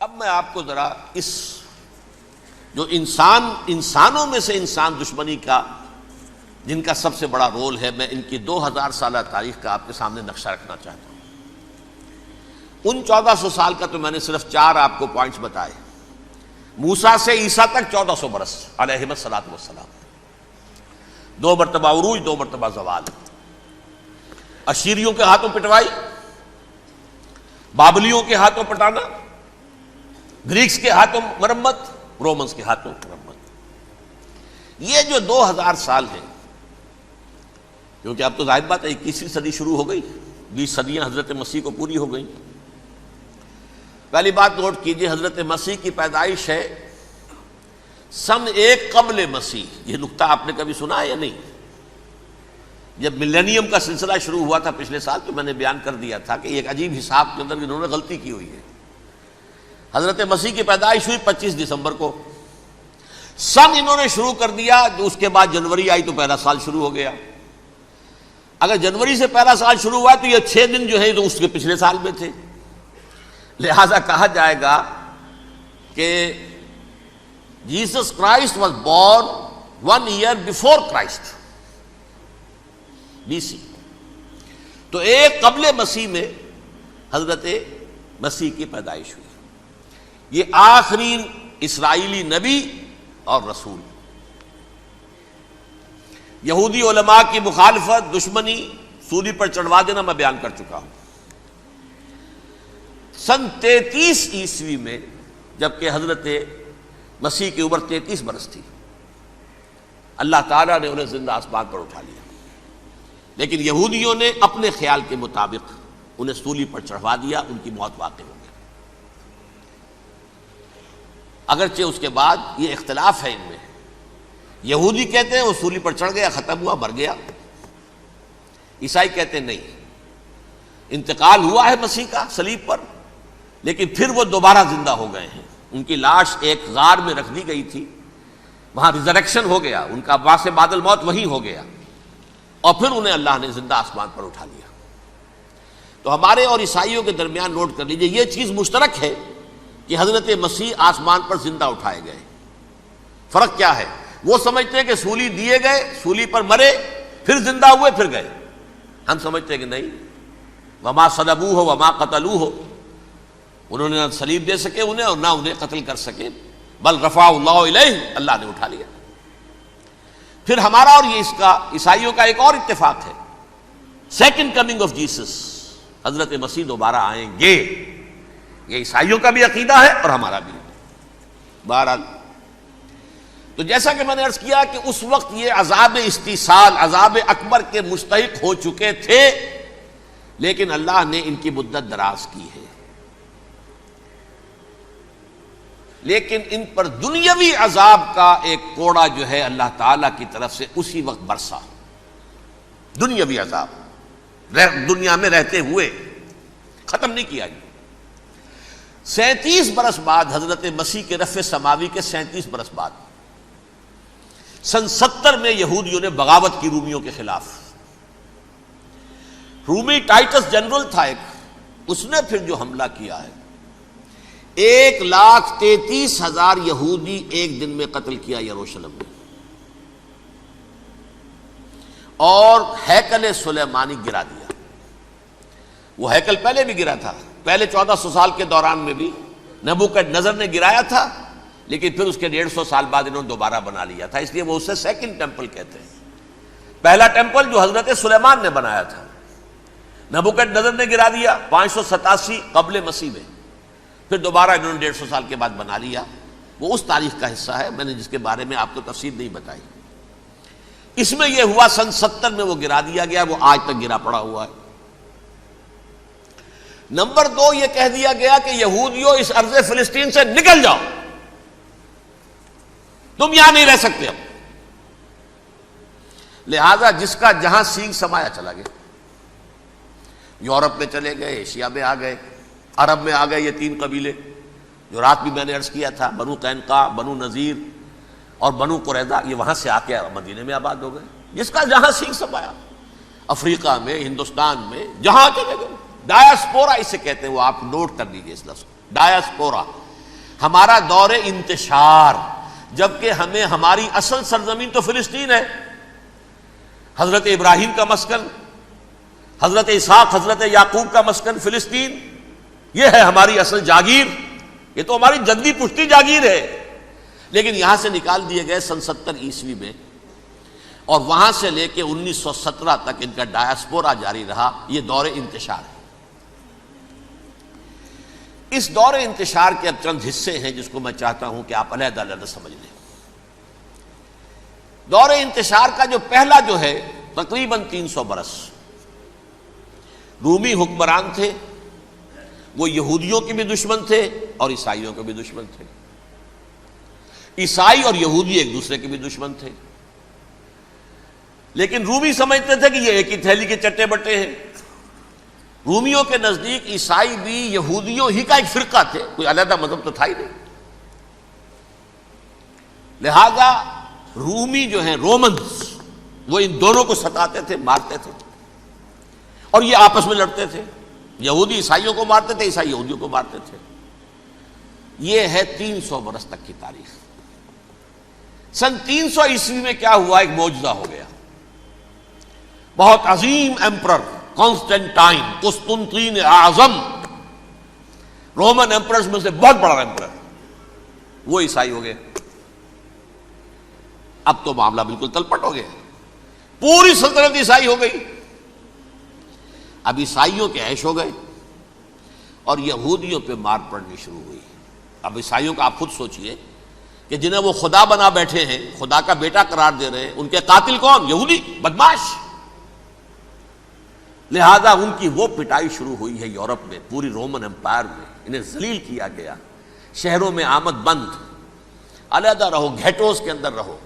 اب میں آپ کو ذرا اس جو انسانوں میں سے انسان دشمنی کا جن کا سب سے بڑا رول ہے، میں ان کی 2000 سالہ تاریخ کا آپ کے سامنے نقشہ رکھنا چاہتا ہوں۔ ان 1400 سال کا تو میں نے صرف 4 آپ کو پوائنٹس بتائے۔ موسیٰ سے عیسیٰ تک 1400 برس علیہم الصلاۃ والسلام، 2 مرتبہ عروج، 2 مرتبہ زوال، اشیریوں کے ہاتھوں پٹوائی، بابلیوں کے ہاتھوں پٹانا، گریکس کے ہاتھوں مرمت، رومنس کے ہاتھوں مرمت۔ یہ جو 2000 سال ہیں، کیونکہ اب تو ظاہر بات ہے 21ویں صدی شروع ہو گئی، 20 صدیاں حضرت مسیح کو پوری ہو گئی۔ پہلی بات نوٹ کیجئے، حضرت مسیح کی پیدائش ہے سن 1 قبل مسیح۔ یہ نقطہ آپ نے کبھی سنا ہے یا نہیں؟ جب ملینیم کا سلسلہ شروع ہوا تھا پچھلے سال، تو میں نے بیان کر دیا تھا کہ ایک عجیب حساب کے اندر انہوں نے غلطی کی ہوئی ہے۔ حضرت مسیح کی پیدائش ہوئی 25 دسمبر کو، سن انہوں نے شروع کر دیا، جو اس کے بعد جنوری آئی تو پہلا سال شروع ہو گیا۔ اگر جنوری سے پہلا سال شروع ہوا تو یہ 6 دن جو ہے تو اس کے پچھلے سال میں تھے، لہذا کہا جائے گا کہ Jesus Christ was born 1 year before Christ, BC۔ تو 1 قبل مسیح میں حضرت مسیح کی پیدائش ہوئی۔ یہ آخری اسرائیلی نبی اور رسول۔ یہودی علماء کی مخالفت، دشمنی، سولی پر چڑھوا دینا میں بیان کر چکا ہوں۔ سن 33 عیسوی میں، جبکہ حضرت مسیح کی عمر 33 برس تھی، اللہ تعالیٰ نے انہیں زندہ آسمان پر اٹھا لیا، لیکن یہودیوں نے اپنے خیال کے مطابق انہیں سولی پر چڑھوا دیا، ان کی موت واقع ہو گئی۔ اگرچہ اس کے بعد یہ اختلاف ہے ان میں، یہودی کہتے ہیں وہ سولی پر چڑھ گیا، ختم ہوا، مر گیا۔ عیسائی کہتے ہیں نہیں، انتقال ہوا ہے مسیح کا صلیب پر، لیکن پھر وہ دوبارہ زندہ ہو گئے ہیں۔ ان کی لاش ایک غار میں رکھ دی گئی تھی، وہاں ریزریکشن ہو گیا، ان کا باعث بعد الموت وہی ہو گیا، اور پھر انہیں اللہ نے زندہ آسمان پر اٹھا لیا۔ تو ہمارے اور عیسائیوں کے درمیان نوٹ کر لیجئے، یہ چیز مشترک ہے کہ حضرت مسیح آسمان پر زندہ اٹھائے گئے۔ فرق کیا ہے؟ وہ سمجھتے ہیں کہ سولی دیے گئے، سولی پر مرے، پھر زندہ ہوئے، پھر گئے۔ ہم سمجھتے ہیں کہ نہیں، وما صلبوہ وما قتلوہ، انہوں نے نہ صلیب دے سکے انہیں اور نہ انہیں قتل کر سکے، بل رفع اللہ الیہ، اللہ نے اٹھا لیا۔ پھر ہمارا اور یہ اس کا عیسائیوں کا ایک اور اتفاق ہے، سیکنڈ کمنگ آف جیسس، حضرت مسیح دوبارہ آئیں گے۔ یہ عیسائیوں کا بھی عقیدہ ہے اور ہمارا بھی۔ بہرحال تو جیسا کہ میں نے عرض کیا کہ اس وقت یہ عذاب استیصال، عذاب اکبر کے مستحق ہو چکے تھے، لیکن اللہ نے ان کی مدت دراز کی ہے، لیکن ان پر دنیاوی عذاب کا ایک کوڑا جو ہے اللہ تعالیٰ کی طرف سے اسی وقت برسا۔ دنیاوی عذاب دنیا میں رہتے ہوئے ختم نہیں کیا گیا۔ 37 برس بعد، حضرت مسیح کے رفع سماوی کے 37 برس بعد، سن 70 میں یہودیوں نے بغاوت کی رومیوں کے خلاف۔ رومی ٹائٹس جنرل تھا ایک، اس نے پھر جو حملہ کیا ہے، 1,33,000 یہودی ایک دن میں قتل کیا یروشلم میں، اور ہیکل سلیمانی گرا دیا۔ وہ ہیکل پہلے بھی گرا تھا، پہلے 1400 سال کے دوران میں بھی نبوکدنضر نے گرایا تھا، لیکن پھر اس کے 150 سال بعد انہوں نے دوبارہ بنا لیا تھا، اس لیے وہ اسے سیکنڈ ٹیمپل کہتے ہیں۔ پہلا ٹیمپل جو حضرت سلیمان نے بنایا تھا، نبوکدنضر نے گرا دیا 587 قبل مسیح میں، پھر دوبارہ انہوں نے 150 سال کے بعد بنا لیا۔ وہ اس تاریخ کا حصہ ہے، میں نے جس کے بارے میں آپ کو تفصیل نہیں بتائی۔ اس میں یہ ہوا سن 70 میں وہ گرا دیا گیا، وہ آج تک گرا پڑا ہوا ہے۔ نمبر 2، یہ کہہ دیا گیا کہ یہودیوں اس ارض فلسطین سے نکل جاؤ، تم یہاں نہیں رہ سکتے اب۔ لہذا جس کا جہاں سینگ سمایا چلا گیا، یورپ میں چلے گئے، ایشیا میں آ گئے، عرب میں آ گئے۔ یہ 3 قبیلے جو رات بھی میں نے عرض کیا تھا، بنو قینقاع، بنو نذیر اور بنو قریظہ، یہ وہاں سے آ کے مدینے میں آباد ہو گئے۔ جس کا جہاں سینگ سمایا، افریقہ میں، ہندوستان میں، جہاں چلے گئے۔ ڈایاسپورا اسے کہتے ہیں، وہ آپ نوٹ کر لیجیے اس لفظ کو، ڈایاسپورا، ہمارا دور انتشار، جبکہ ہمیں ہماری اصل سرزمین تو فلسطین ہے، حضرت ابراہیم کا مسکن، حضرت اسحاق حضرت یعقوب کا مسکن فلسطین، یہ ہے ہماری اصل جاگیر، یہ تو ہماری جدی پشتی جاگیر ہے، لیکن یہاں سے نکال دیے گئے سن 70 عیسوی میں، اور وہاں سے لے کے 1917 تک ان کا ڈایاسپورا جاری رہا۔ یہ دور انتشار ہے۔ اس دور انتشار کے اب چند حصے ہیں جس کو میں چاہتا ہوں کہ آپ علیحدہ علیحدہ سمجھ لیں۔ دور انتشار کا جو پہلا جو ہے تقریباً 300 برس رومی حکمران تھے، وہ یہودیوں کے بھی دشمن تھے اور عیسائیوں کے بھی دشمن تھے، عیسائی اور یہودی ایک دوسرے کے بھی دشمن تھے، لیکن رومی سمجھتے تھے کہ یہ ایک ہی تھیلی کے چٹے بٹے ہیں۔ رومیوں کے نزدیک عیسائی بھی یہودیوں ہی کا ایک فرقہ تھے، کوئی علیحدہ مذہب تو تھا ہی نہیں، لہذا رومی جو ہیں رومنز وہ ان دونوں کو ستاتے تھے، مارتے تھے، اور یہ آپس میں لڑتے تھے، یہودی عیسائیوں کو مارتے تھے، عیسائی یہودیوں کو مارتے تھے۔ یہ ہے 300 برس تک کی تاریخ۔ سن 300 عیسوی میں کیا ہوا؟ ایک معجزہ ہو گیا۔ بہت عظیم ایمپرر کانسٹینٹائن، قسطنطین اعظم، رومن ایمپررز میں سے بہت بڑا ایمپرر، وہ عیسائی ہو گئے۔ اب تو معاملہ بالکل تلپٹ ہو گیا، پوری سلطنت عیسائی ہو گئی۔ اب عیسائیوں کے عیش ہو گئے اور یہودیوں پہ مار پڑنی شروع ہوئی۔ اب عیسائیوں کا آپ خود سوچئے کہ جنہیں وہ خدا بنا بیٹھے ہیں، خدا کا بیٹا قرار دے رہے ہیں، ان کے قاتل کون؟ یہودی بدماش۔ لہذا ان کی وہ پٹائی شروع ہوئی ہے یورپ میں، پوری رومن امپائر میں، انہیں ذلیل کیا گیا، شہروں میں آمد بند، علیحدہ رہو، گھیٹوز کے اندر رہو۔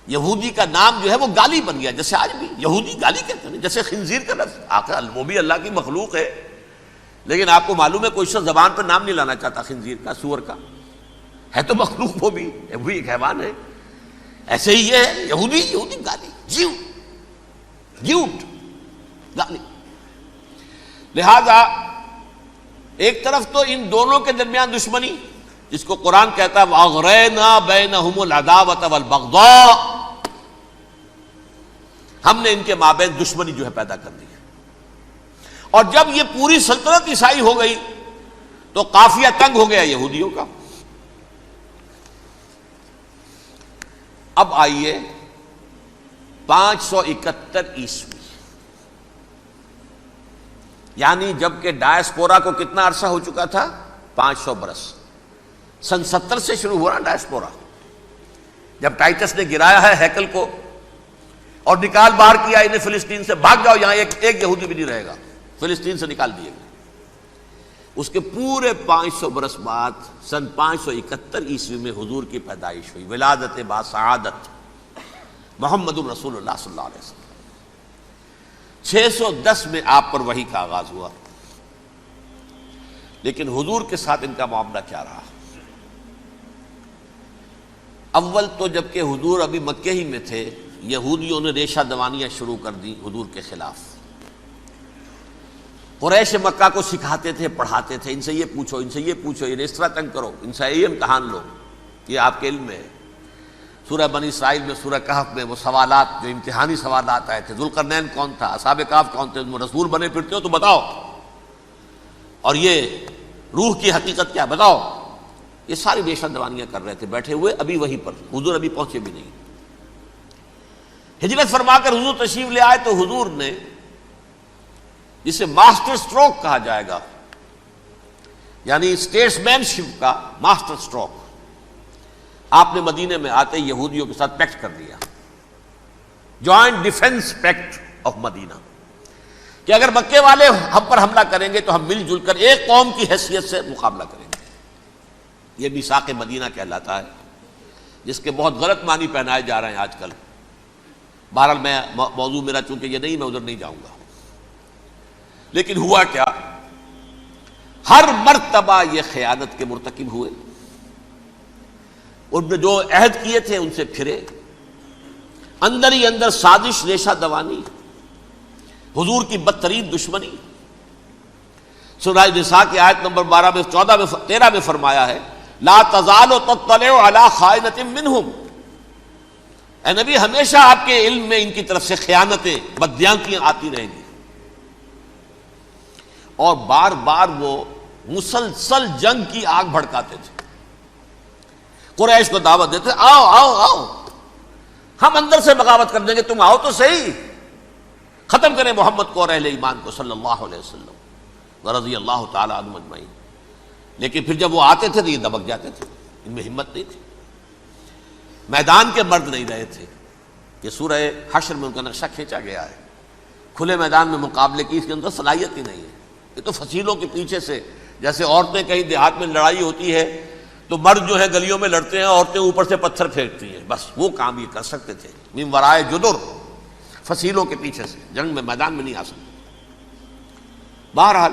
یہودی کا نام جو ہے وہ گالی بن گیا، جیسے آج بھی یہودی گالی کہتے ہیں، جیسے خنزیر کا لفظ، آخر وہ بھی اللہ کی مخلوق ہے، لیکن آپ کو معلوم ہے کوئی شخص زبان پہ نام نہیں لانا چاہتا خنزیر کا، سور کا، ہے تو مخلوق، وہ بھی ایک حیوان ہے۔ ایسے ہی یہ ہے یہودی، یہودی گالی، جیوٹ گالی۔ لہذا ایک طرف تو ان دونوں کے درمیان دشمنی، جس کو قرآن کہتا ہے وَأَغْرَيْنَا بَيْنَهُمُ الْعَدَاوَةَ وَالْبَغْضَاءَ، ہم نے ان کے مابین دشمنی جو ہے پیدا کر دی۔ اور جب یہ پوری سلطنت عیسائی ہو گئی تو قافیہ تنگ ہو گیا یہودیوں کا۔ اب آئیے 571 عیسوی، یعنی جب کہ ڈایاسپورا کو کتنا عرصہ ہو چکا تھا؟ 500 برس۔ سن 70 سے شروع ہوا نا ڈایاسپورا، جب ٹائٹس نے گرایا ہے ہیکل کو اور نکال باہر کیا انہیں فلسطین سے، بھاگ جاؤ یہاں ایک یہودی بھی نہیں رہے گا، فلسطین سے نکال دیے گئے۔ اس کے پورے 500 برس بعد سن 571 عیسوی میں حضور کی پیدائش ہوئی، ولادت باسعادت محمد الرسول اللہ صلی اللہ علیہ وسلم۔ 610 میں آپ پر وحی کا آغاز ہوا، لیکن حضور کے ساتھ ان کا معاملہ کیا رہا؟ اول تو جب کہ حضور ابھی مکے ہی میں تھے، یہودیوں نے ریشہ دوانیاں شروع کر دی حضور کے خلاف۔ قریش مکہ کو سکھاتے تھے، پڑھاتے تھے، ان سے یہ پوچھو، ان سے یہ پوچھو، یہ اس طرح تنگ کرو، ان سے یہ امتحان لو، یہ آپ کے علم میں ہے۔ سورہ بنی اسرائیل میں، سورہ کہف میں وہ سوالات، جو امتحانی سوالات آئے تھے، ذوالقرنین کون تھا، اصحاب کہف کون تھے، تم رسول بنے پھرتے ہو تو بتاؤ، اور یہ روح کی حقیقت کیا بتاؤ، یہ ساری ریشہ دوانیاں کر رہے تھے بیٹھے ہوئے ابھی وہیں پر، حضور ابھی پہنچے بھی نہیں۔ ہجرت فرما کر حضور تشریف لے آئے تو حضور نے، جسے ماسٹر سٹروک کہا جائے گا، یعنی اسٹیٹس مین شپ کا ماسٹر سٹروک، آپ نے مدینے میں آتے یہودیوں کے ساتھ پیکٹ کر دیا، جوائنٹ ڈیفنس پیکٹ آف مدینہ، کہ اگر مکے والے ہم پر حملہ کریں گے تو ہم مل جل کر ایک قوم کی حیثیت سے مقابلہ کریں گے۔ یہ میثاق مدینہ کہلاتا ہے، جس کے بہت غلط معنی پہنائے جا رہے ہیں آج کل۔ بہرحال میں موضوع میرا چونکہ یہ نہیں، میں ادھر نہیں جاؤں گا، لیکن ہوا کیا، ہر مرتبہ یہ خیانت کے مرتکب ہوئے، ان نے جو عہد کیے تھے ان سے پھرے، اندر ہی اندر سازش، ریشہ دوانی، حضور کی بدترین دشمنی۔ سورہ نساء کی آیت نمبر 12 میں 14 میں 13 میں فرمایا ہے لا تزال تطلع علی خائنۃ منہم، اے نبی ہمیشہ آپ کے علم میں ان کی طرف سے خیانتیں، بددیانتیاں آتی رہیں گی. اور بار بار وہ مسلسل جنگ کی آگ بھڑکاتے تھے. قریش کو دعوت دیتے، آؤ آؤ آؤ ہم اندر سے بغاوت کر دیں گے، تم آؤ تو صحیح، ختم کریں محمد کو اور اہل ایمان کو صلی اللہ علیہ وسلم ورضی اللہ تعالی عنہم اجمعین. لیکن پھر جب وہ آتے تھے تو یہ دبک جاتے تھے، ان میں ہمت نہیں تھی، میدان کے مرد نہیں رہے تھے. یہ سورہ حشر میں ان کا نقشہ کھینچا گیا ہے. کھلے میدان میں مقابلے کی اس کے اندر صلاحیت ہی نہیں ہے. یہ تو فصیلوں کے پیچھے سے، جیسے عورتیں کہیں دیہات میں لڑائی ہوتی ہے تو مرد جو ہے گلیوں میں لڑتے ہیں، عورتیں اوپر سے پتھر پھینکتی ہیں، بس وہ کام یہ کر سکتے تھے. من ورائے جدر، فصیلوں کے پیچھے سے، جنگ میں میدان میں نہیں آ سکتے. بہرحال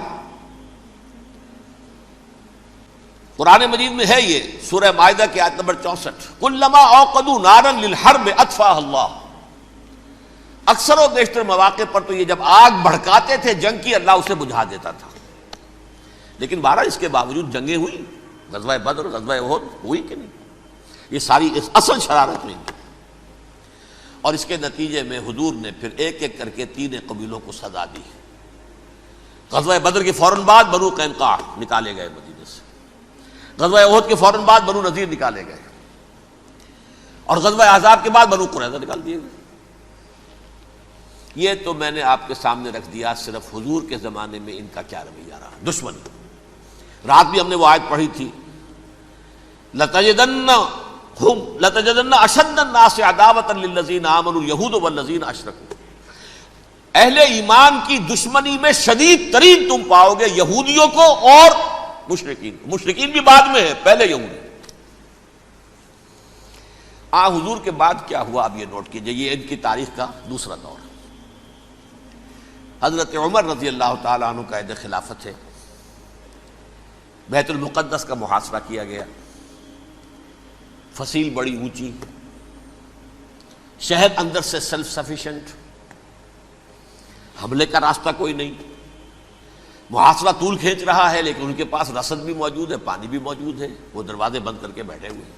قرآن مجید میں ہے یہ سورہ مائدہ کی آیت نمبر 64، کلما اوقدوا نارا للحرب اطفاها اللہ. اکثر و بیشتر مواقع پر تو یہ جب آگ بھڑکاتے تھے جنگ کی، اللہ اسے بجھا دیتا تھا. لیکن بہرحال اس کے باوجود جنگیں ہوئی، غزوہ بدر، غزوہ احد ہوئی کہ نہیں؟ یہ ساری اس اصل شرارت ہوئی. اور اس کے نتیجے میں حضور نے پھر ایک ایک کر کے 3 قبیلوں کو سزا دی. غزوہ بدر کے فوراً بعد بنو قینقاع نکالے گئے مدینے سے، غزوہ احد کے فوراً بعد بنو نذیر نکالے گئے، اور غزوہ احزاب کے بعد بنو قریظہ نکال دیے گئے. یہ تو میں نے آپ کے سامنے رکھ دیا صرف حضور کے زمانے میں ان کا کیا رویہ رہا. دشمن، رات بھی ہم نے وہ آیت پڑھی تھی، لَتَجِدَنَّ أَشَدَّ النَّاسِ عَدَاوَةً لِلَّذِينَ آمَنُوا الْيَهُودُ وَالَّذِينَ أَشْرَكُوا. اہل ایمان کی دشمنی میں شدید ترین تم پاؤ گے یہودیوں کو اور مشرکین. مشرکین بھی بعد میں ہے، پہلے یہودی. حضور کے بعد کیا ہوا اب یہ نوٹ کیجئے، یہ ان کی تاریخ کا دوسرا دور. حضرت عمر رضی اللہ تعالیٰ عنہ قائد خلافت ہے. بیت المقدس کا محاصرہ کیا گیا، فصیل بڑی اونچی، شہر اندر سے سیلف سفیشینٹ، حملے کا راستہ کوئی نہیں، محاصرہ طول کھینچ رہا ہے، لیکن ان کے پاس رسد بھی موجود ہے، پانی بھی موجود ہے، وہ دروازے بند کر کے بیٹھے ہوئے ہیں.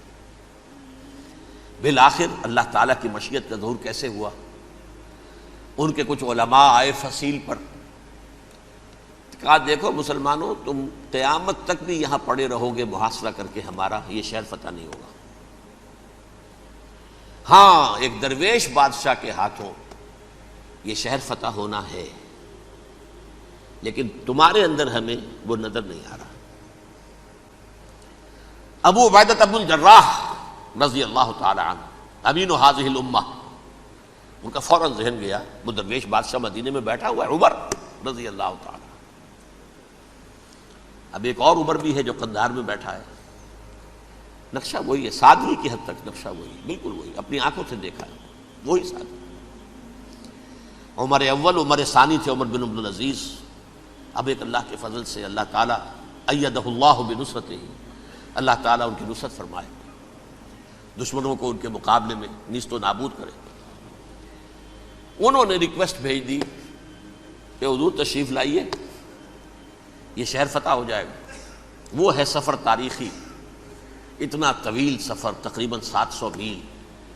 بالآخر اللہ تعالیٰ کی مشیت کا ظہور کیسے ہوا؟ ان کے کچھ علماء آئے فصیل پر، کہا دیکھو مسلمانوں، تم قیامت تک بھی یہاں پڑے رہو گے محاصرہ کر کے، ہمارا یہ شہر فتح نہیں ہوگا. ہاں ایک درویش بادشاہ کے ہاتھوں یہ شہر فتح ہونا ہے، لیکن تمہارے اندر ہمیں وہ نظر نہیں آ رہا. ابو عبیدہ بن الجراح رضی اللہ تعالی عنہ، امین هذه الامہ، ان کا فوراً ذہن گیا وہ درویش بادشاہ مدینے میں بیٹھا ہوا ہے، عمر رضی اللہ تعالی. اب ایک اور عمر بھی ہے جو قندھار میں بیٹھا ہے. نقشہ وہی ہے، سادگی کی حد تک نقشہ وہی، بالکل وہی، اپنی آنکھوں سے دیکھا ہے، وہی سادگی. عمر اول، عمر ثانی تھے عمر بن عبدالعزیز. اب ایک اللہ کے فضل سے اللہ تعالیٰ ایدہ اللہ بنصرتہ، اللہ تعالیٰ ان کی نصرت فرمائے، دشمنوں کو ان کے مقابلے میں نیست و نابود کرے. انہوں نے ریکویسٹ بھیج دی کہ حضور تشریف لائیے، یہ شہر فتح ہو جائے گا. وہ ہے سفر تاریخی، اتنا طویل سفر، تقریباً 700 میل،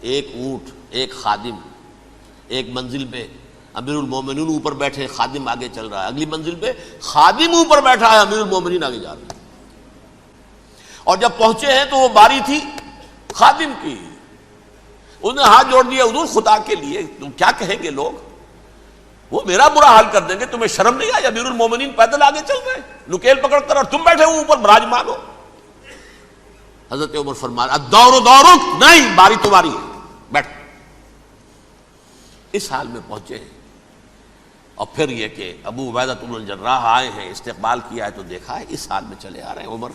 ایک اونٹ، ایک خادم، ایک منزل پہ امیر المومنین اوپر بیٹھے، خادم آگے چل رہا ہے، اگلی منزل پہ خادم اوپر بیٹھا ہے، امیر المومنین آگے جا رہے ہیں. اور جب پہنچے ہیں تو وہ باری تھی خادم کی. انہوں نے ہاتھ جوڑ دیا، حضور خدا کے لیے تم کیا کہیں گے لوگ، وہ میرا برا حال کر دیں گے، تمہیں شرم نہیں آئی؟ امیر المومنین پیدل آگے چل رہے ہیں نکیل پکڑ کر، اور تم بیٹھے ہو اوپر براجمان ہو. حضرت عمر فرمایا الدور دورک، نہیں باری تمہاری ہے، بیٹھ. اس حال میں پہنچے ہیں. اور پھر یہ کہ ابو عبیدہ بن الجراح آئے ہیں، استقبال کیا ہے تو دیکھا ہے اس حال میں چلے آ رہے ہیں. عمر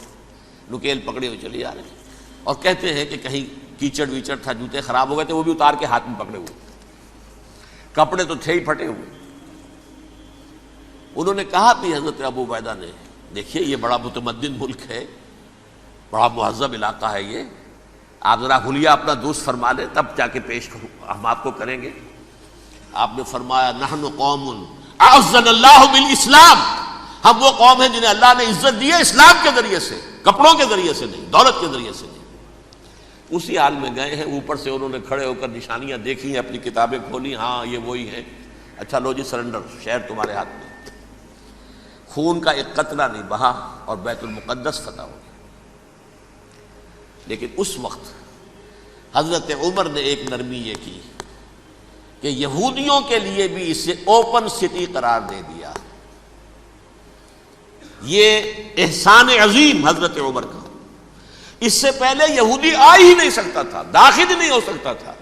نکیل پکڑے ہوئے چلے آ رہے ہیں، اور کہتے ہیں کہ کہیں کیچڑ ویچڑ تھا، جوتے خراب ہو گئے تھے، وہ بھی اتار کے ہاتھ میں پکڑے ہوئے، کپڑے تو تھے ہی پھٹے ہوئے. انہوں نے کہا بھی حضرت ابو عبیدہ نے، دیکھیے یہ بڑا متمدن ملک ہے، بڑا مہذب علاقہ ہے، یہ آپ ذرا حلیہ اپنا دوست فرما لیں تب جا کے پیش ہم آپ کو کریں گے. آپ نے فرمایا نحن قوم اعزنا اللہ بالاسلام، ہم وہ قوم ہیں جنہیں اللہ نے عزت دی ہے اسلام کے ذریعے سے. کپڑوں کے ذریعے سے نہیں، دولت کے ذریعے سے نہیں۔ اسی حال میں گئے ہیں، اوپر سے انہوں نے کھڑے ہو کر نشانیاں دیکھی ہیں، اپنی کتابیں کھولی، ہاں یہ وہی ہے، اچھا لو جی سرنڈر، شہر تمہارے ہاتھ میں۔ خون کا ایک قطرہ نہیں بہا اور بیت المقدس فتح ہو گیا۔ لیکن اس وقت حضرت عمر نے ایک نرمی یہ کی کہ یہودیوں کے لیے بھی اسے اوپن سٹی قرار دے دیا۔ یہ احسان عظیم حضرت عمر کا، اس سے پہلے یہودی آ ہی نہیں سکتا تھا، داخل ہی نہیں ہو سکتا تھا،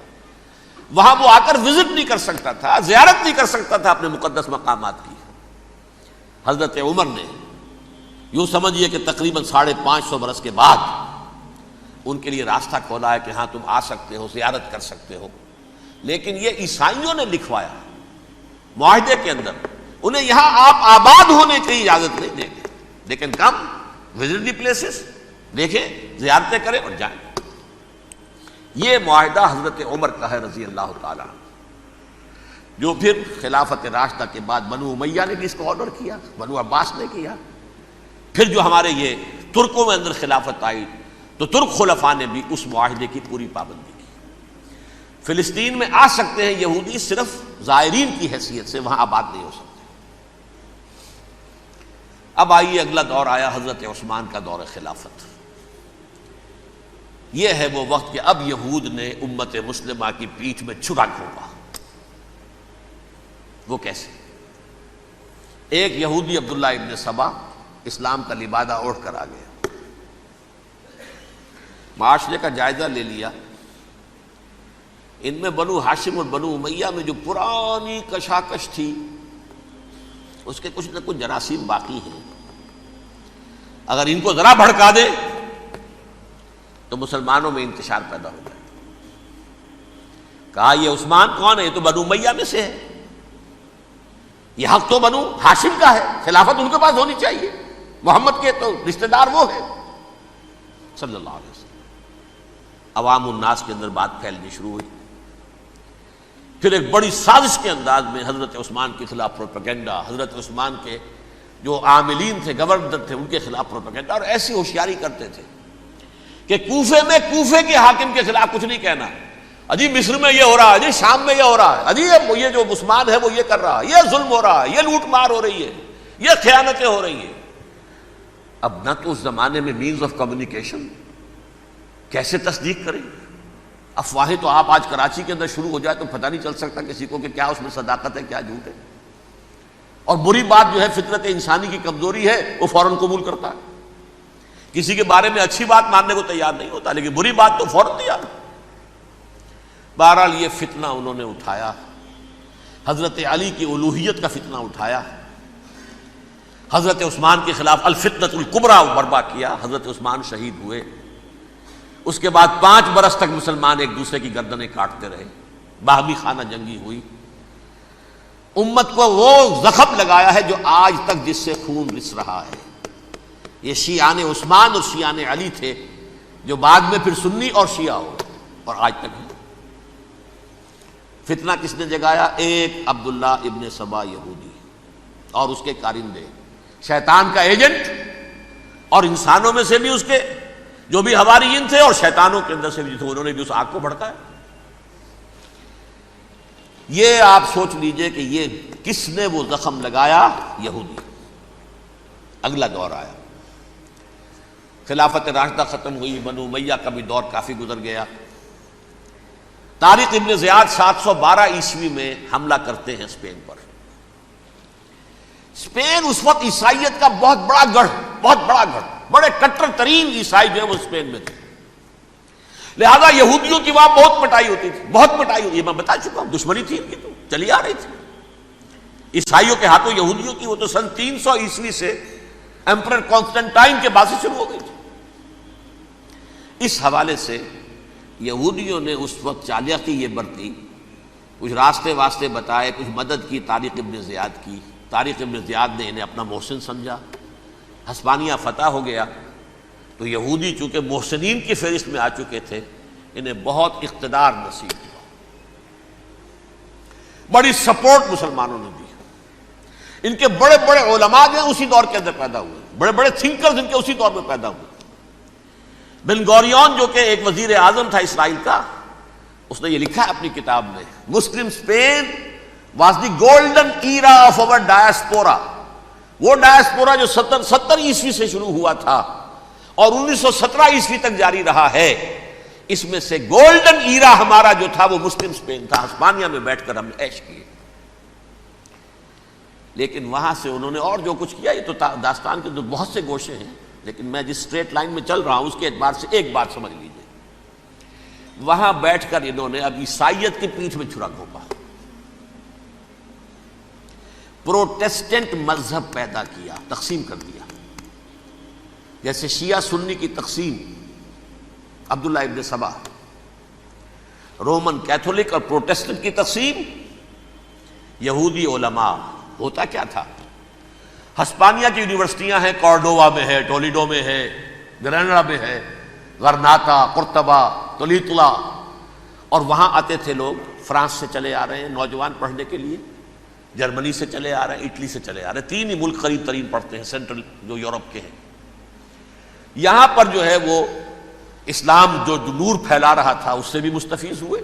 وہاں وہ آ کر وزٹ نہیں کر سکتا تھا، زیارت نہیں کر سکتا تھا اپنے مقدس مقامات کی۔ حضرت عمر نے یوں سمجھیے کہ تقریباً 550 برس کے بعد ان کے لیے راستہ کھولا ہے کہ ہاں تم آ سکتے ہو، زیارت کر سکتے ہو۔ لیکن یہ عیسائیوں نے لکھوایا معاہدے کے اندر، انہیں یہاں آپ آباد ہونے کی اجازت نہیں دیں گے، لیکن کم وزٹ دی پلیسز، دیکھیں، زیارتیں کریں اور جائیں۔ یہ معاہدہ حضرت عمر کا ہے رضی اللہ تعالیٰ، جو پھر خلافت راشدہ کے بعد بنو امیہ نے بھی اس کو آرڈر کیا، بنو عباس نے کیا۔ پھر جو ہمارے یہ ترکوں میں اندر خلافت آئی تو ترک خلفاء نے بھی اس معاہدے کی پوری پابندی کی۔ فلسطین میں آ سکتے ہیں یہودی، صرف زائرین کی حیثیت سے، وہاں آباد نہیں ہو سکتے۔ اب آئیے اگلا دور آیا حضرت عثمان کا دور خلافت۔ یہ ہے وہ وقت کہ اب یہود نے امت مسلمہ کی پیٹھ میں چھرا گھونپا۔ وہ کیسے؟ ایک یہودی عبداللہ ابن سبا اسلام کا لبادہ اوڑھ کر آ گیا، معاشرے کا جائزہ لے لیا، ان میں بنو ہاشم اور بنو امیہ میں جو پرانی کشاکش تھی اس کے کچھ نہ کچھ جراثیم باقی ہیں، اگر ان کو ذرا بھڑکا دے تو مسلمانوں میں انتشار پیدا ہو جائے۔ کہا یہ عثمان کون ہے؟ یہ تو بنو امیہ میں سے ہے، یہ حق تو بنو ہاشم کا ہے، خلافت ان کے پاس ہونی چاہیے، محمد کے تو رشتہ دار وہ ہے صلی اللہ علیہ وسلم۔ عوام الناس کے اندر بات پھیلنی شروع ہوئی۔ پھر ایک بڑی سازش کے انداز میں حضرت عثمان کے خلاف پروپیگنڈا، حضرت عثمان کے جو عاملین تھے، گورنر تھے، ان کے خلاف پروپیگنڈا، اور ایسی ہوشیاری کرتے تھے کہ کوفے میں کوفے کے حاکم کے خلاف کچھ نہیں کہنا، اجی مصر میں یہ ہو رہا ہے، اجی شام میں یہ ہو رہا ہے، اجی یہ جو عثمان ہے وہ یہ کر رہا ہے، یہ ظلم ہو رہا ہے، یہ لوٹ مار ہو رہی ہے، یہ خیانتیں ہو رہی ہیں۔ اب نہ تو اس زمانے میں مینز آف کمیونیکیشن، کیسے تصدیق کریں؟ افواہیں تو آپ آج کراچی کے اندر شروع ہو جائے تو پتہ نہیں چل سکتا کسی کو کہ کیا اس میں صداقت ہے، کیا جھوٹ ہے، اور بری بات جو ہے فطرت انسانی کی کمزوری ہے، وہ فوراً قبول کرتا ہے، کسی کے بارے میں اچھی بات ماننے کو تیار نہیں ہوتا، لیکن بری بات تو فوراً تیار۔ بہرحال یہ فتنہ انہوں نے اٹھایا، حضرت علی کی الوہیت کا فتنہ اٹھایا، حضرت عثمان کے خلاف الفتنۃ الکبریٰ برپا کیا، حضرت عثمان شہید ہوئے۔ اس کے بعد 5 برس تک مسلمان ایک دوسرے کی گردنیں کاٹتے رہے، باہمی خانہ جنگی ہوئی، امت کو وہ زخم لگایا ہے جو آج تک جس سے خون رس رہا ہے۔ یہ شیعان عثمان اور شیعان علی تھے جو بعد میں پھر سنی اور شیعہ ہو اور آج تک ہے۔ فتنہ کس نے جگایا؟ ایک عبداللہ ابن سبا یہودی اور اس کے کارندے، شیطان کا ایجنٹ، اور انسانوں میں سے بھی اس کے جو بھی حواریین تھے اور شیطانوں کے اندر سے بھی تھے، انہوں نے بھی اس آگ کو بھڑکایا۔ یہ آپ سوچ لیجئے کہ یہ کس نے وہ زخم لگایا؟ یہودی۔ اگلا دور آیا، خلافت راشدہ ختم ہوئی، بنو امیہ کا بھی دور کافی گزر گیا۔ طارق ابن زیاد 712 عیسوی میں حملہ کرتے ہیں اسپین پر۔ اسپین اس وقت عیسائیت کا بہت بڑا گڑھ، بڑے کٹر ترین عیسائی جو ہے وہ اسپین میں تھے، لہذا یہودیوں کی وہاں بہت پٹائی ہوتی تھی، یہ میں بتا چکا ہوں، دشمنی تھی ان کی تو چلی آ رہی تھی عیسائیوں کے ہاتھوں یہودیوں کی۔ وہ تو سن 300 عیسوی سے ایمپرر کانسٹنٹائن کے بعد سے شروع ہو گئی تھی۔ اس حوالے سے یہودیوں نے اس وقت چالاکی یہ برتی، کچھ راستے واسطے بتائے، کچھ مدد کی طارق ابن زیاد کی۔ طارق ابن زیاد نے انہیں اپنا محسن سمجھا، ہسپانیہ فتح ہو گیا تو یہودی چونکہ محسنین کی فہرست میں آ چکے تھے، انہیں بہت اقتدار نصیب ہوا، بڑی سپورٹ مسلمانوں نے دی۔ ان کے بڑے بڑے علماء جو ہیں اسی دور کے اندر پیدا ہوئے، بڑے بڑے تھنکرز ان کے اسی دور میں پیدا ہوئے۔ بن گوریون جو کہ ایک وزیر اعظم تھا اسرائیل کا، اس نے یہ لکھا ہے اپنی کتاب میں، Muslim Spain was the golden era of our diaspora. وہ ڈائسپورا جو 70 عیسوی سے شروع ہوا تھا اور 1917 عیسوی تک جاری رہا ہے، اس میں سے گولڈن ایرا ہمارا جو تھا وہ مسلم اسپین تھا. ہسپانیہ میں بیٹھ کر ہم نے عیش کیے. لیکن وہاں سے انہوں نے اور جو کچھ کیا، یہ تو داستان کے بہت سے گوشے ہیں، لیکن میں جس اسٹریٹ لائن میں چل رہا ہوں اس کے اعتبار سے ایک بات سمجھ لیجیے. وہاں بیٹھ کر انہوں نے اب عیسائیت کی پیٹھ میں چھرا گھونپا، پروٹیسٹنٹ مذہب پیدا کیا، تقسیم کر دیا. جیسے شیعہ سنی کی تقسیم، عبداللہ ابن سبا، رومن کیتھولک اور پروٹیسٹنٹ کی تقسیم، یہودی علماء. ہوتا کیا تھا؟ ہسپانیہ کی یونیورسٹیاں ہیں، کارڈووا میں ہے، ٹولیڈو میں ہے، گریناڈا میں ہے، غرناطہ، قرطبہ، تولیتلا، اور وہاں آتے تھے لوگ. فرانس سے چلے آ رہے ہیں نوجوان پڑھنے کے لیے، جرمنی سے چلے آ رہے ہیں، اٹلی سے چلے آ رہے ہیں. 3 ہی ملک قریب ترین پڑھتے ہیں سینٹرل جو یورپ کے ہیں. یہاں پر جو ہے وہ اسلام جو نور پھیلا رہا تھا اس سے بھی مستفیض ہوئے.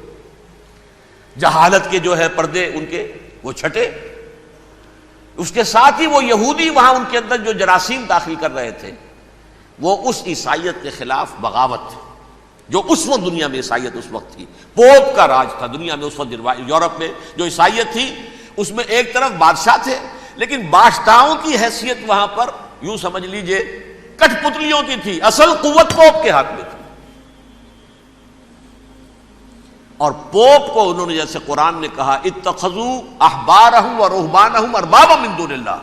جہالت کے جو ہے پردے ان کے وہ چھٹے. اس کے ساتھ ہی وہ یہودی وہاں ان کے اندر جو جراثیم داخل کر رہے تھے وہ اس عیسائیت کے خلاف بغاوت تھی جو اس وقت دنیا میں عیسائیت اس وقت تھی. پوپ کا راج تھا دنیا میں اس وقت. یورپ میں جو عیسائیت تھی اس میں ایک طرف بادشاہ تھے، لیکن بادشاہوں کی حیثیت وہاں پر یوں سمجھ لیجئے کٹ پتلیوں کی تھی. اصل قوت پوپ کے ہاتھ میں تھی. اور پوپ کو انہوں نے جیسے قرآن نے کہا اتخذوا احبارهم ورهبانهم اربابا من دون اللہ،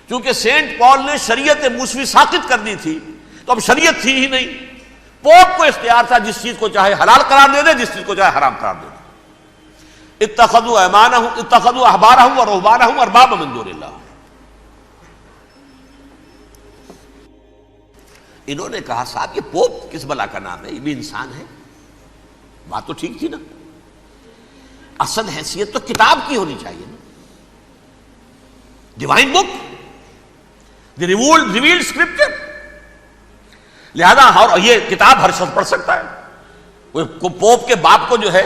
چونکہ سینٹ پال نے شریعت موسوی ساقط کر دی تھی تو اب شریعت تھی ہی نہیں. پوپ کو اختیار تھا جس چیز کو چاہے حلال قرار دے دے، جس چیز کو چاہے حرام قرار دے دے. اتخذوا احبارهم ورهبانهم اربابا من دون اللہ. انہوں نے کہا صاحب یہ پوپ کس بلا کا نام ہے، یہ بھی انسان ہے. بات تو ٹھیک تھی نا، اصل حیثیت تو کتاب کی ہونی چاہیے نا، ڈیوائن بک، دی ریویلڈ اسکرپچر. لہذا یہ کتاب ہر شخص پڑھ سکتا ہے. کوئی پوپ کے باپ کو جو ہے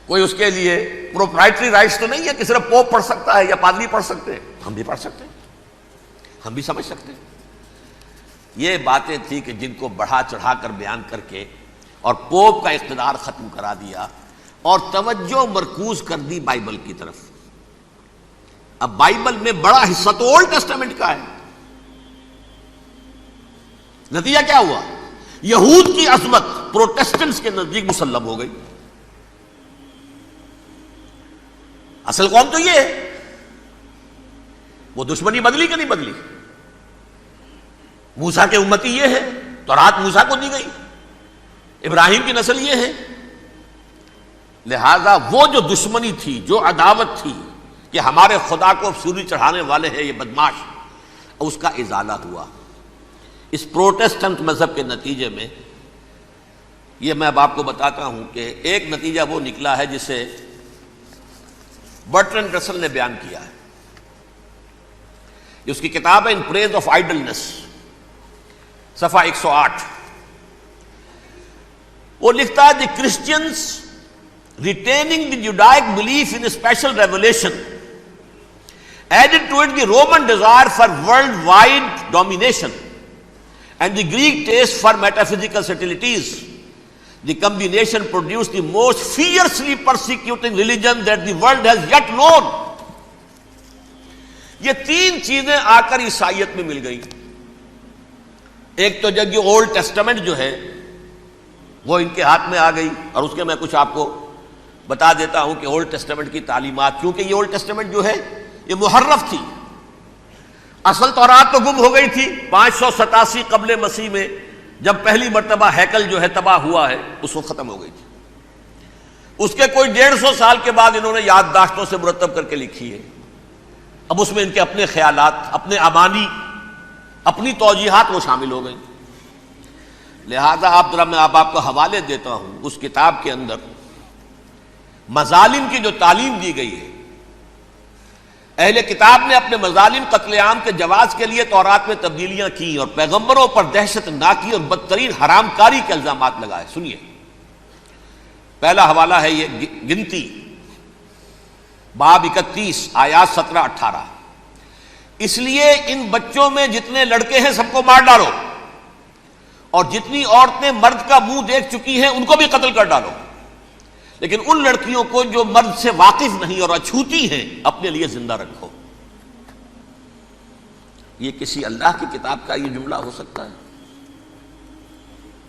کوئی اس کے لیے پروپرائٹری رائٹس تو نہیں ہے کہ صرف پوپ پڑھ سکتا ہے یا پادری پڑھ سکتے ہیں. ہم بھی پڑھ سکتے ہیں، ہم بھی سمجھ سکتے ہیں. یہ باتیں تھی کہ جن کو بڑھا چڑھا کر بیان کر کے اور پوپ کا اقتدار ختم کرا دیا اور توجہ مرکوز کر دی بائبل کی طرف. اب بائبل میں بڑا حصہ تو اولڈ ٹیسٹامنٹ کا ہے. نتیجہ کیا ہوا؟ یہود کی عظمت پروٹیسٹنٹس کے نزدیک مسلم ہو گئی. اصل قوم تو یہ ہے. وہ دشمنی بدلی کہ نہیں بدلی؟ موسیٰ کے امتی یہ ہے، تورات موسیٰ کو دی گئی، ابراہیم کی نسل یہ ہے. لہذا وہ جو دشمنی تھی، جو عداوت تھی کہ ہمارے خدا کو سولی چڑھانے والے ہیں یہ بدماش، اس کا ازالہ ہوا اس پروٹیسٹنٹ مذہب کے نتیجے میں. یہ میں اب آپ کو بتاتا ہوں کہ ایک نتیجہ وہ نکلا ہے جسے برٹرنڈ رسل نے بیان کیا ہے. اس کی کتاب ہے ان پریز آف آئیڈلنس، صفحہ 108. وہ لکھتا ہے the Christians retaining the Judaic belief in special revelation added to it the Roman desire for world wide domination and the Greek taste for metaphysical subtleties. The combination produce the most fiercely persecuting religion that the world has yet known. یہ 3 چیزیں آ کر عیسائیت میں مل گئی. ایک تو جب یہ اولڈ ٹیسٹامنٹ جو ہے وہ ان کے ہاتھ میں آ گئی، اور اس کے میں کچھ آپ کو بتا دیتا ہوں کہ اولڈ ٹیسٹامنٹ کی تعلیمات، کیونکہ یہ اولڈ ٹیسٹامنٹ جو ہے یہ محرف تھی. اصل تورات تو گم ہو گئی تھی 587 قبل مسیح میں، جب پہلی مرتبہ ہیکل جو ہے تباہ ہوا ہے، اس وقت ختم ہو گئی تھی. اس کے کوئی 150 سال کے بعد انہوں نے یادداشتوں سے مرتب کر کے لکھی ہے. اب اس میں ان کے اپنے خیالات، اپنے امانی، اپنی توجیحات وہ شامل ہو گئی. لہذا میں آپ کو حوالے دیتا ہوں اس کتاب کے اندر مظالم کی جو تعلیم دی گئی ہے، اہل کتاب نے اپنے مظالم قتل عام کے جواز کے لیے تورات میں تبدیلیاں کی اور پیغمبروں پر دہشت ناکی اور بدترین حرام کاری کے الزامات لگائے. سنیے، پہلا حوالہ ہے یہ گنتی باب 31 آیات 17-18. اس لیے ان بچوں میں جتنے لڑکے ہیں سب کو مار ڈالو، اور جتنی عورتیں مرد کا منہ دیکھ چکی ہیں ان کو بھی قتل کر ڈالو، لیکن ان لڑکیوں کو جو مرد سے واقف نہیں اور اچھوتی ہیں اپنے لیے زندہ رکھو. یہ کسی اللہ کی کتاب کا یہ جملہ ہو سکتا ہے؟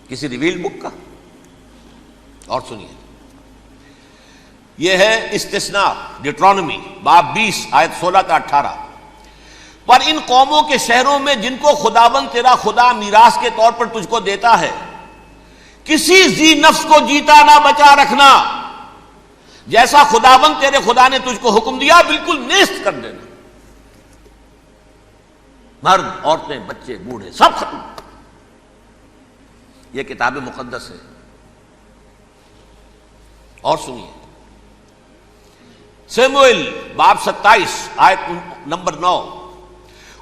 کسی ریویلڈ بک کا؟ اور سنیے، یہ ہے استثناء ڈیٹرانومی باب 20 آیت 16-18. پر ان قوموں کے شہروں میں جن کو خداوند تیرا خدا میراث کے طور پر تجھ کو دیتا ہے، کسی ذی نفس کو جیتا نہ بچا رکھنا، جیسا خداوند تیرے خدا نے تجھ کو حکم دیا بالکل نیست کر دینا. مرد، عورتیں، بچے، بوڑھے سب ختم. یہ کتاب مقدس ہے. اور سنیے، سیموئیل باب 27 آیت نمبر 9.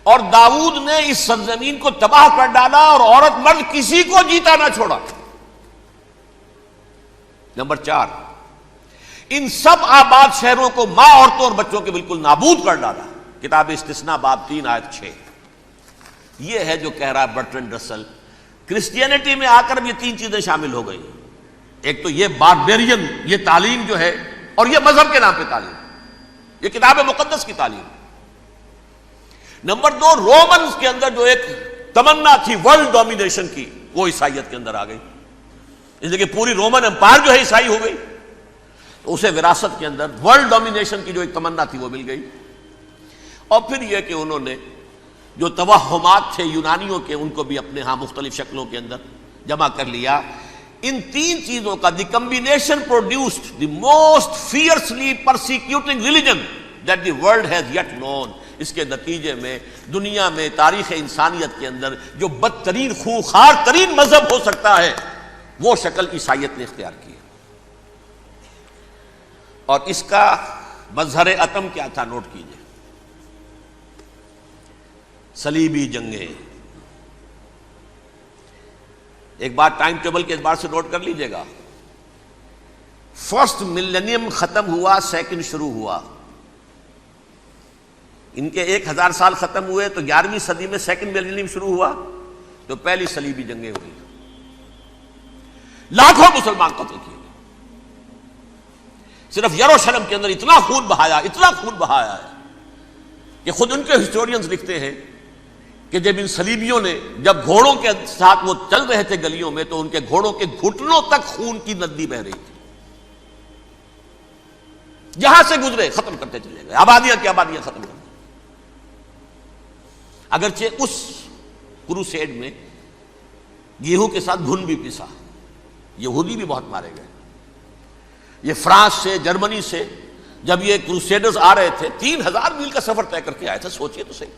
اور داؤد نے اس سرزمین کو تباہ کر ڈالا اور عورت مرد کسی کو جیتا نہ چھوڑا. نمبر 4، ان سب آباد شہروں کو ماں، عورتوں اور بچوں کے بالکل نابود کر ڈالا. کتاب استثناء باب 3 آیت 6. یہ ہے جو کہہ رہا ہے برٹرنڈ رسل، کرسچینٹی میں آ کر یہ تین چیزیں شامل ہو گئی. ایک تو یہ باربیرین یہ تعلیم جو ہے، اور یہ مذہب کے نام پہ تعلیم، یہ کتاب مقدس کی تعلیم. نمبر 2، رومنز کے اندر جو ایک تمنا تھی ورلڈ ڈومینیشن کی، وہ عیسائیت کے اندر آ گئی. اس لیے کہ پوری رومن امپائر جو ہے عیسائی ہو گئی، تو اسے وراثت کے اندر ورلڈ ڈومینیشن کی جو ایک تمنا تھی وہ مل گئی. اور پھر یہ کہ انہوں نے جو توہمات تھے یونانیوں کے، ان کو بھی اپنے ہاں مختلف شکلوں کے اندر جمع کر لیا. ان تین چیزوں کا the combination produced the most fiercely persecuting religion that the world has yet known. اس کے نتیجے میں دنیا میں تاریخ انسانیت کے اندر جو بدترین خوخار ترین مذہب ہو سکتا ہے وہ شکل عیسائیت نے اختیار کی. اور اس کا مظہر عتم کیا تھا؟ نوٹ کیجئے، صلیبی جنگیں. ایک بات ٹائم ٹیبل کے اعتبار سے نوٹ کر لیجئے گا. فرسٹ ملینیم ختم ہوا، سیکنڈ شروع ہوا. ان کے 1000 سال ختم ہوئے تو 11ویں صدی میں سیکنڈ ملینیم شروع ہوا، تو پہلی صلیبی جنگیں ہوئی. لاکھوں مسلمان قتل کیے. صرف یروشلم کے اندر اتنا خون بہایا ہے کہ خود ان کے ہسٹورینز لکھتے ہیں کہ جب ان صلیبیوں نے جب گھوڑوں کے ساتھ وہ چل رہے تھے گلیوں میں، تو ان کے گھوڑوں کے گھٹنوں تک خون کی ندی بہ رہی تھی. جہاں سے گزرے ختم کرتے چلے گئے، آبادیاں کی آبادیاں ختم کر دی. اگرچہ اس کروسیڈ میں گیہوں کے ساتھ گھن بھی پسا، یہودی بھی بہت مارے گئے. یہ فرانس سے، جرمنی سے جب یہ کروسیڈرز آ رہے تھے، 3000 میل کا سفر طے کر کے آئے تھے. سوچئے تو صحیح.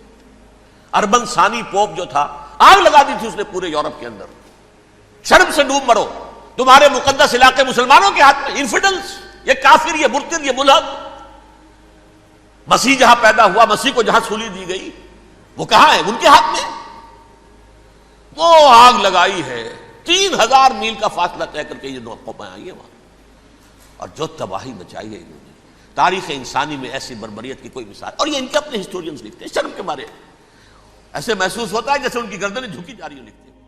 اربن ثانی پوپ جو تھا، آگ لگا دی تھی اس نے پورے یورپ کے اندر. شرم سے ڈوب مرو، تمہارے مقدس علاقے مسلمانوں کے ہاتھ میں. انفیڈلز، یہ کافر، یہ مرتد، یہ ملحد. مسیح جہاں پیدا ہوا، مسیح کو جہاں سولی دی گئی، وہ کہاں ہے؟ ان کے ہاتھ میں. وہ آگ لگائی ہے، 3000 میل کا فاصلہ طے کر کے یہ قومیں آئی ہیں وہاں. اور جو تباہی مچائی ہے انہوں نے، تاریخ انسانی میں ایسی بربریت کی کوئی مثال. اور یہ ان کے اپنے ہسٹورینز لکھتے ہیں. شرم کے مارے ایسے محسوس ہوتا ہے جیسے ان کی گردنیں جھکی جا رہی ہوں. لکھتے ہیں